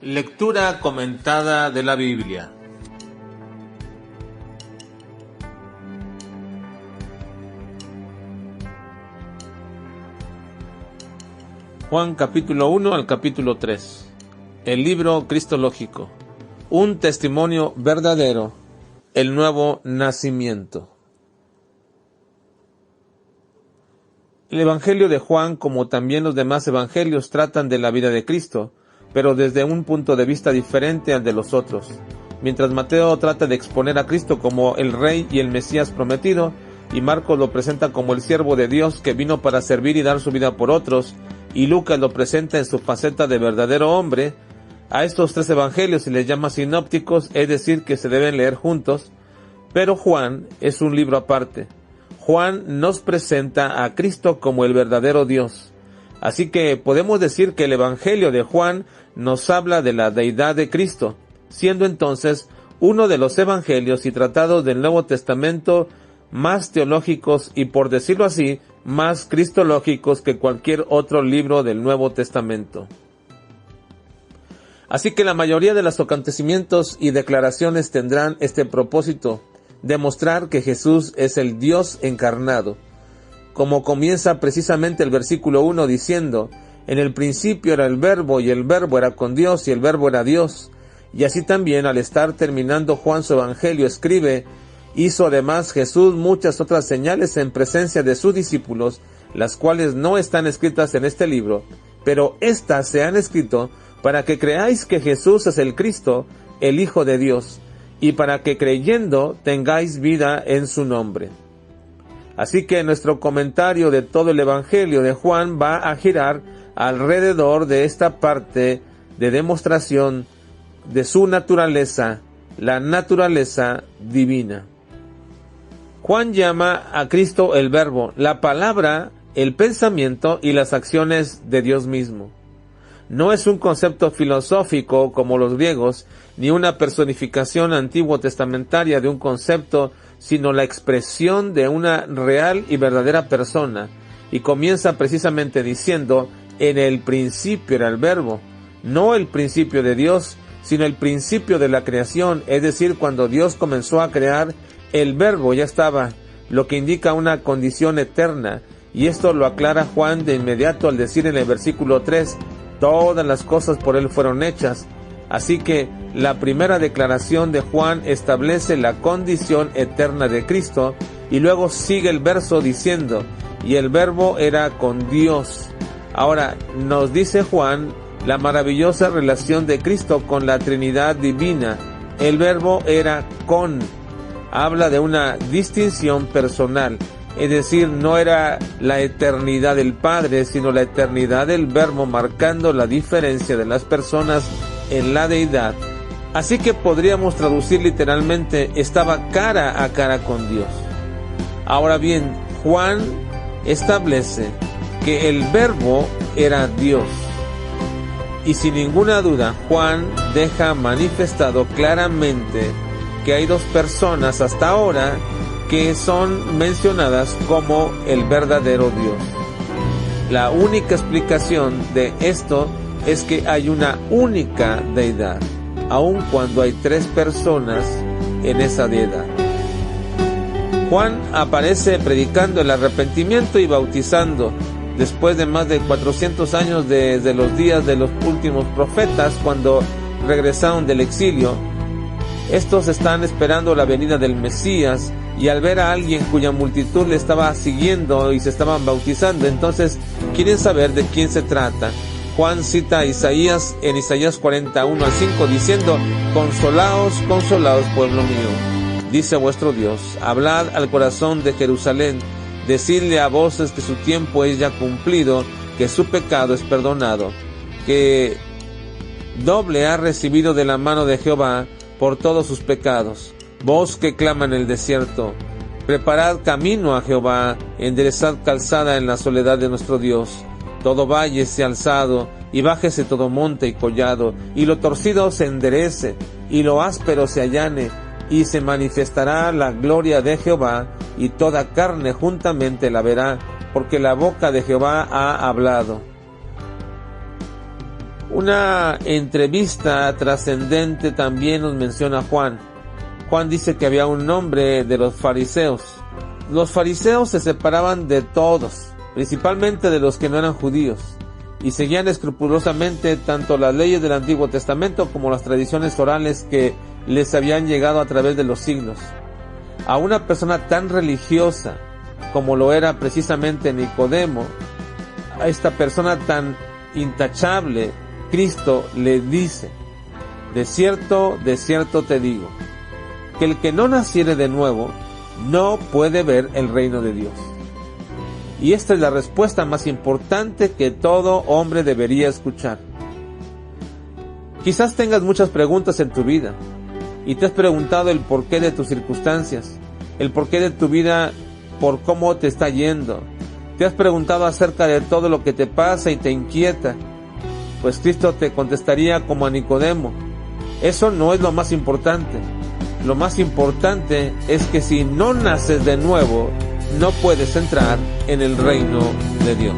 Lectura comentada de la Biblia. Juan capítulo 1 al capítulo 3. El libro cristológico. Un testimonio verdadero. El nuevo nacimiento. El Evangelio de Juan, como también los demás evangelios, tratan de la vida de Cristo, pero desde un punto de vista diferente al de los otros. Mientras Mateo trata de exponer a Cristo como el Rey y el Mesías prometido, y Marcos lo presenta como el siervo de Dios que vino para servir y dar su vida por otros, y Lucas lo presenta en su faceta de verdadero hombre, a estos tres evangelios se les llama sinópticos, es decir, que se deben leer juntos, pero Juan es un libro aparte. Juan nos presenta a Cristo como el verdadero Dios. Así que podemos decir que el Evangelio de Juan nos habla de la deidad de Cristo, siendo entonces uno de los evangelios y tratados del Nuevo Testamento más teológicos y, por decirlo así, más cristológicos que cualquier otro libro del Nuevo Testamento. Así que la mayoría de los acontecimientos y declaraciones tendrán este propósito: demostrar que Jesús es el Dios encarnado. Como comienza precisamente el versículo 1 diciendo: en el principio era el Verbo, y el Verbo era con Dios, y el Verbo era Dios. Y así también, al estar terminando Juan su evangelio, escribe: hizo además Jesús muchas otras señales en presencia de sus discípulos, las cuales no están escritas en este libro, pero éstas se han escrito para que creáis que Jesús es el Cristo, el Hijo de Dios, y para que creyendo tengáis vida en su nombre. Así que nuestro comentario de todo el Evangelio de Juan va a girar alrededor de esta parte de demostración de su naturaleza, la naturaleza divina. Juan llama a Cristo el Verbo, la palabra, el pensamiento y las acciones de Dios mismo. No es un concepto filosófico como los griegos, ni una personificación antiguo testamentaria de un concepto, sino la expresión de una real y verdadera persona, y comienza precisamente diciendo: en el principio era el Verbo, no el principio de Dios, sino el principio de la creación, es decir, cuando Dios comenzó a crear, el Verbo ya estaba, lo que indica una condición eterna, y esto lo aclara Juan de inmediato al decir en el versículo 3, todas las cosas por él fueron hechas. Así que la primera declaración de Juan establece la condición eterna de Cristo, y luego sigue el verso diciendo: y el Verbo era con Dios. Ahora nos dice Juan la maravillosa relación de Cristo con la Trinidad divina. El Verbo era con. Habla de una distinción personal, es decir, no era la eternidad del Padre, sino la eternidad del Verbo, marcando la diferencia de las personas en la deidad. Así que podríamos traducir literalmente: estaba cara a cara con Dios. Ahora bien, Juan establece que el Verbo era Dios. Y sin ninguna duda, Juan deja manifestado claramente que hay dos personas hasta ahora que son mencionadas como el verdadero Dios. La única explicación de esto es que hay una única deidad, aun cuando hay tres personas en esa deidad. Juan aparece predicando el arrepentimiento y bautizando después de más de 400 años desde los días de los últimos profetas, cuando regresaron del exilio. Estos están esperando la venida del Mesías, y al ver a alguien cuya multitud le estaba siguiendo y se estaban bautizando, entonces quieren saber de quién se trata. Juan cita a Isaías en Isaías 41 al 5 diciendo: consolaos, consolaos, pueblo mío, dice vuestro Dios, hablad al corazón de Jerusalén, decidle a voces que su tiempo es ya cumplido, que su pecado es perdonado, que doble ha recibido de la mano de Jehová por todos sus pecados. Voz que clama en el desierto: preparad camino a Jehová, enderezad calzada en la soledad de nuestro Dios. Todo valle sea alzado, y bájese todo monte y collado, y lo torcido se enderece, y lo áspero se allane, y se manifestará la gloria de Jehová, y toda carne juntamente la verá, porque la boca de Jehová ha hablado. Una entrevista trascendente también nos menciona Juan. Juan dice que había un hombre de los fariseos. Los fariseos se separaban de todos, principalmente de los que no eran judíos, y seguían escrupulosamente tanto las leyes del Antiguo Testamento como las tradiciones orales que les habían llegado a través de los siglos. A una persona tan religiosa como lo era precisamente Nicodemo, a esta persona tan intachable, Cristo le dice: de cierto te digo, que el que no naciere de nuevo no puede ver el reino de Dios. Y esta es la respuesta más importante que todo hombre debería escuchar. Quizás tengas muchas preguntas en tu vida y te has preguntado el porqué de tus circunstancias, el porqué de tu vida, por cómo te está yendo. Te has preguntado acerca de todo lo que te pasa y te inquieta. Pues Cristo te contestaría como a Nicodemo: eso no es lo más importante. Lo más importante es que si no naces de nuevo, no puedes entrar en el reino de Dios.